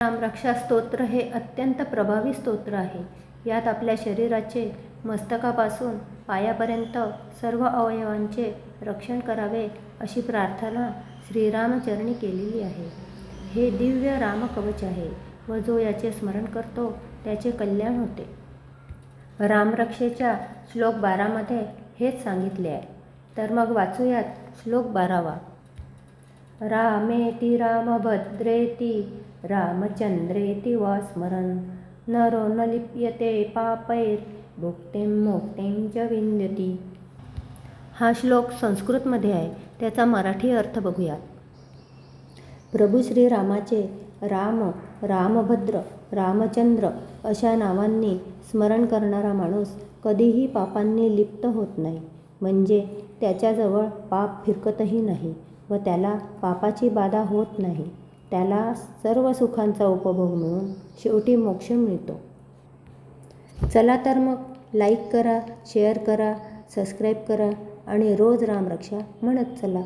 रामरक्षा स्तोत्र हे अत्यंत प्रभावी स्तोत्र आहे. यात आपल्या शरीराचे मस्तकापासून पायापर्यंत सर्व अवयवांचे रक्षण करावे अशी प्रार्थना श्रीरामचरणी केलेली आहे. हे दिव्य रामकवच आहे व जो याचे स्मरण करतो त्याचे कल्याण होते. रामरक्षेच्या श्लोक 12 मध्ये हेच सांगितले आहे. तर मग वाचूयात श्लोक 12वा. रामेति रामभद्रेति रामचंद्रेति वा स्मरन् नरो न लिप्यते पापैर् भुक्तिं मुक्तिं च विन्दति. हा श्लोक संस्कृतमध्ये आहे. त्याचा मराठी अर्थ बघूया. प्रभू श्रीरामाचे राम, रामभद्र, रामचंद्र अशा नावांनी स्मरण करणारा माणूस कधीही पापांनी लिप्त होत नाही. म्हणजे त्याच्याजवळ पाप फिरकतही नाही व त्याला पापाची बाधा होत नाही. त्याला सर्व सुखांचा उपभोग मिळून शेवटी मोक्ष मिळतो. चला तर मग लाईक करा, शेअर करा, सबस्क्राईब करा आणि रोज रामरक्षा म्हणत चला.